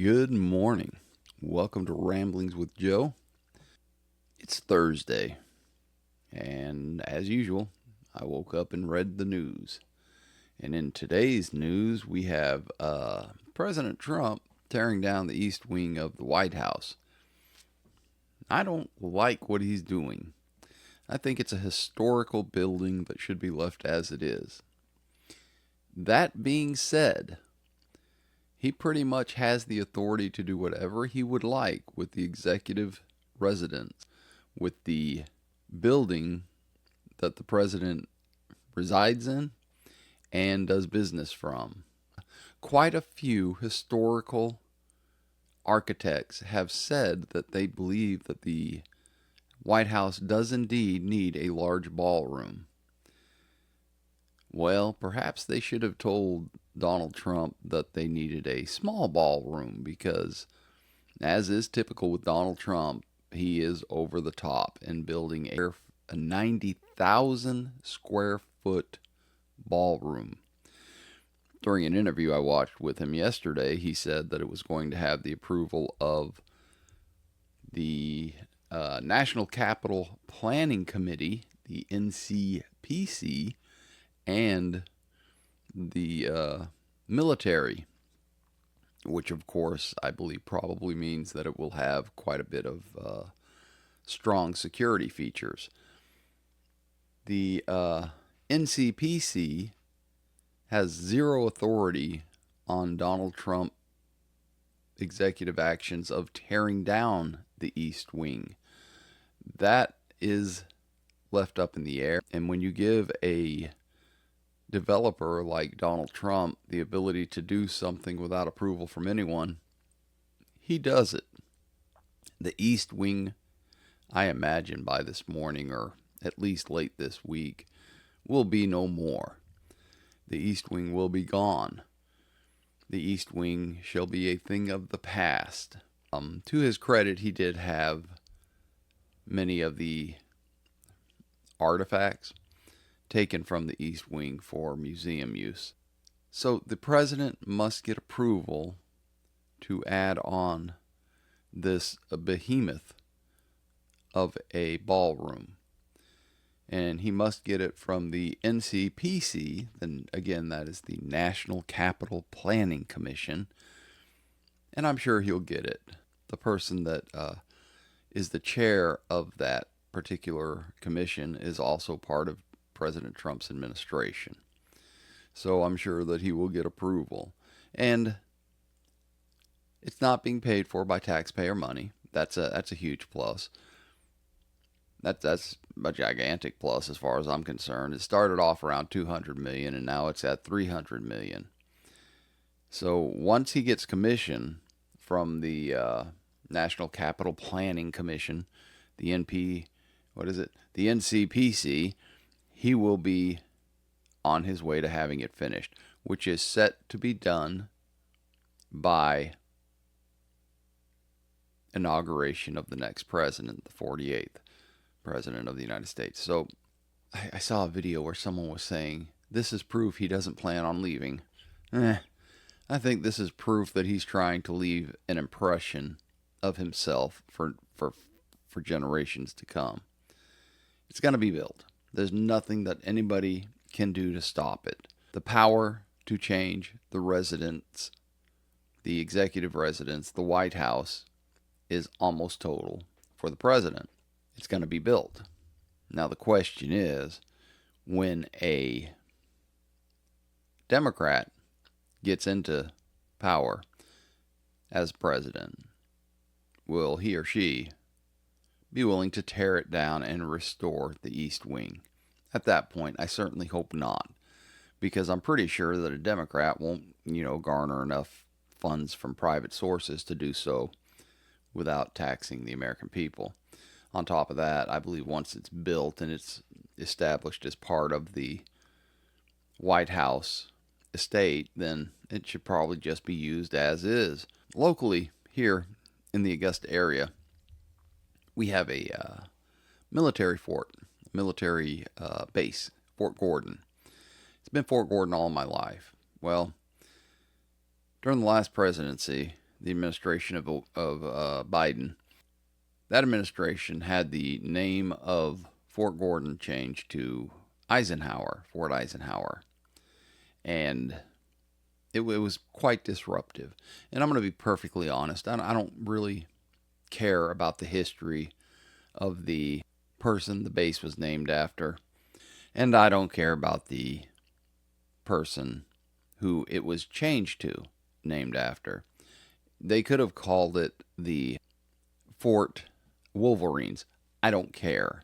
Good morning. Welcome to Ramblings with Joe. It's Thursday, and as usual, I woke up and read the news. And in today's news, we have President Trump tearing down the east wing of the White House. I don't like what he's doing. I think it's a historical building that should be left as it is. That being said, he pretty much has the authority to do whatever he would like with the executive residence, with the building that the president resides in and does business from. Quite a few historical architects have said that they believe that the White House does indeed need a large ballroom. Well, perhaps they should have told Donald Trump that they needed a small ballroom because, as is typical with Donald Trump, he is over the top in building a 90,000 square foot ballroom. During an interview I watched with him yesterday, he said that it was going to have the approval of the National Capital Planning Committee, the NCPC, and the military, which of course I believe probably means that it will have quite a bit of strong security features. The NCPC has zero authority on Donald Trump executive actions of tearing down the East Wing. That is left up in the air. And when you give a developer like Donald Trump the ability to do something without approval from anyone, he does it. The East Wing, I imagine by this morning or at least late this week, will be no more. The East Wing will be gone. The East Wing shall be a thing of the past. To his credit, he did have many of the artifacts taken from the East Wing for museum use. So the president must get approval to add on this behemoth of a ballroom. And he must get it from the NCPC, then again, that is the National Capital Planning Commission. And I'm sure he'll get it. The person that is the chair of that particular commission is also part of President Trump's administration. So I'm sure that he will get approval. And it's not being paid for by taxpayer money. That's a huge plus. That's a gigantic plus as far as I'm concerned. It started off around 200 million and now it's at 300 million. So once he gets commission from the National Capital Planning Commission, the the NCPC, he will be on his way to having it finished, which is set to be done by inauguration of the next president, the 48th president of the United States. So I saw a video where someone was saying, this is proof he doesn't plan on leaving. I think this is proof that he's trying to leave an impression of himself for generations to come. It's going to be built. There's nothing that anybody can do to stop it. The power to change the residence, the executive residence, the White House, is almost total for the president. It's going to be built. Now the question is, when a Democrat gets into power as president, will he or she be willing to tear it down and restore the East Wing? At that point, I certainly hope not, because I'm pretty sure that a Democrat won't, garner enough funds from private sources to do so without taxing the American people. On top of that, I believe once it's built and it's established as part of the White House estate, then it should probably just be used as is. Locally, here in the Augusta area, we have a military base, Fort Gordon. It's been Fort Gordon all my life. Well, during the last presidency, the administration of Biden. That administration had the name of Fort Gordon changed to Eisenhower, Fort Eisenhower, and it was quite disruptive. And I'm going to be perfectly honest, I don't really care about the history of the person the base was named after, and I don't care about the person who it was changed to, named after. They could have called it the Fort Wolverines. I don't care.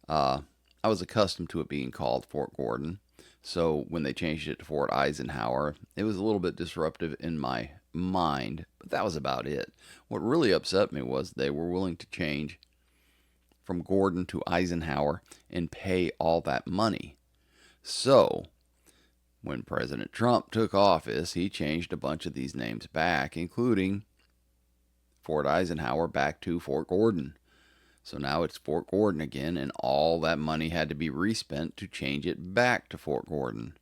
I was accustomed to it being called Fort Gordon. So when they changed it to Fort Eisenhower, it was a little bit disruptive in my mind, but that was about it. What really upset me was they were willing to change from Gordon to Eisenhower and pay all that money. So when President Trump took office, he changed a bunch of these names back, including Fort Eisenhower back to Fort Gordon. So now it's Fort Gordon again, and all that money had to be respent to change it back to Fort Gordon.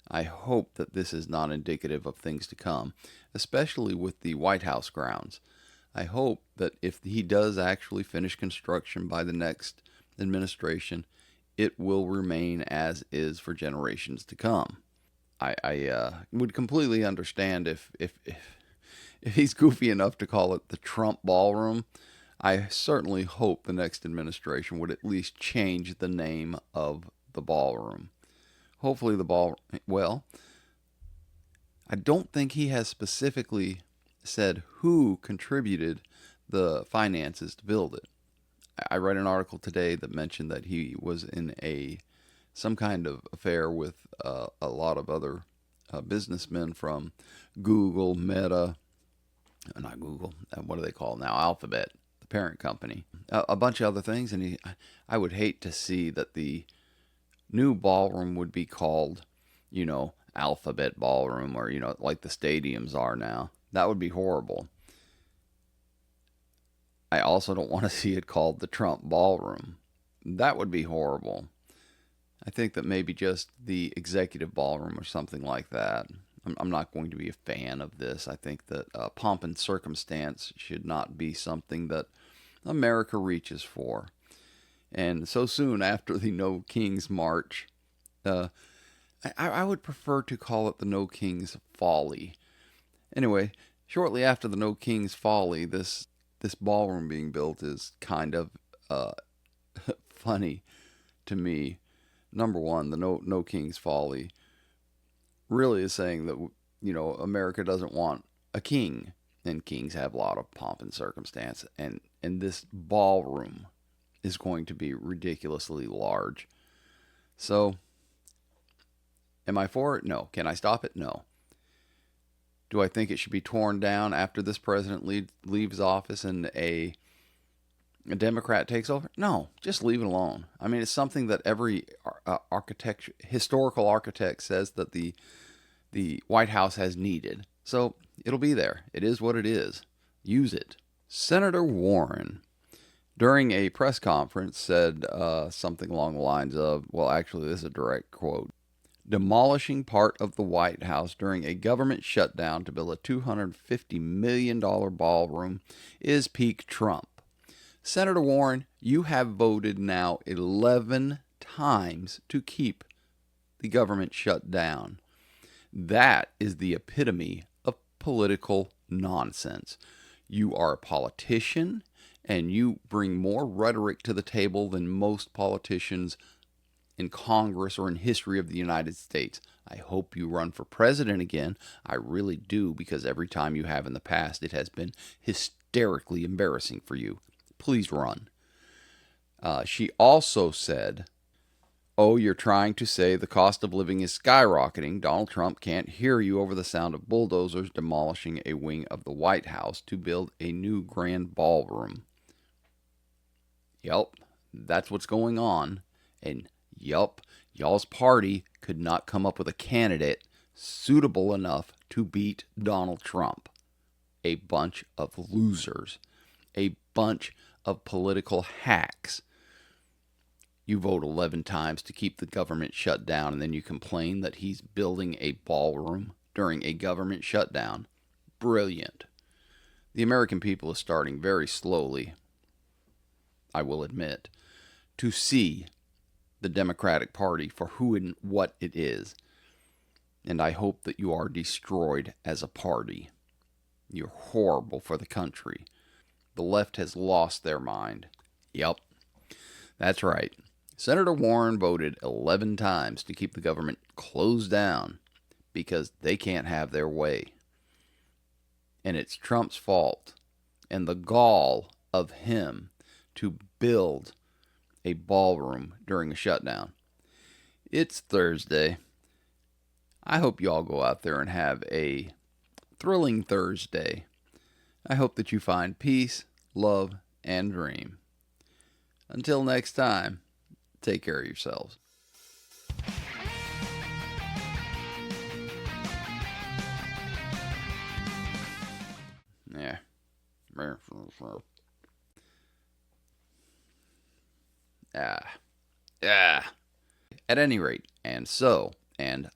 I hope that this is not indicative of things to come, especially with the White House grounds. I hope that if he does actually finish construction by the next administration, it will remain as is for generations to come. I would completely understand if he's goofy enough to call it the Trump Ballroom. I certainly hope the next administration would at least change the name of the ballroom. Hopefully, well, I don't think he has specifically said who contributed the finances to build it. I read an article today that mentioned that he was in some kind of affair with a lot of other businessmen from Google, Meta, not Google, what do they call it now? Alphabet, the parent company, a bunch of other things. And I would hate to see that the new ballroom would be called, Alphabet Ballroom, or, like the stadiums are now. That would be horrible. I also don't want to see it called the Trump Ballroom. That would be horrible. I think that maybe just the executive ballroom or something like that. I'm not going to be a fan of this. I think that pomp and circumstance should not be something that America reaches for. And so soon after the No Kings March, I would prefer to call it the No Kings Folly. Anyway, shortly after the No Kings Folly, this ballroom being built is kind of funny to me. Number one, the No Kings Folly really is saying that America doesn't want a king, and kings have a lot of pomp and circumstance, and this ballroom is going to be ridiculously large. So, am I for it? No. Can I stop it? No. Do I think it should be torn down after this president leaves office and a Democrat takes over? No, just leave it alone. I mean, it's something that every historical architect says that the White House has needed. So it'll be there. It is what it is. Use it. Senator Warren, during a press conference, said something along the lines of, well, actually, this is a direct quote: demolishing part of the White House during a government shutdown to build a $250 million ballroom is peak Trump. Senator Warren, you have voted now 11 times to keep the government shut down. That is the epitome of political nonsense. You are a politician, and you bring more rhetoric to the table than most politicians in Congress or in history of the United States. I hope you run for president again. I really do, because every time you have in the past, it has been hysterically embarrassing for you. Please run. She also said, oh, you're trying to say the cost of living is skyrocketing. Donald Trump can't hear you over the sound of bulldozers demolishing a wing of the White House to build a new grand ballroom. Yep, that's what's going on. And yup, y'all's party could not come up with a candidate suitable enough to beat Donald Trump. A bunch of losers. A bunch of political hacks. You vote 11 times to keep the government shut down, and then you complain that he's building a ballroom during a government shutdown. Brilliant. The American people is starting very slowly, I will admit, to see the Democratic Party for who and what it is. And I hope that you are destroyed as a party. You're horrible for the country. The left has lost their mind. Yep, that's right. Senator Warren voted 11 times to keep the government closed down because they can't have their way. And it's Trump's fault and the gall of him to build a ballroom during a shutdown. It's Thursday. I hope you all go out there and have a thrilling Thursday. I hope that you find peace, love, and dream. Until next time, take care of yourselves. Yeah. Yeah. Yeah. At any rate, and so, and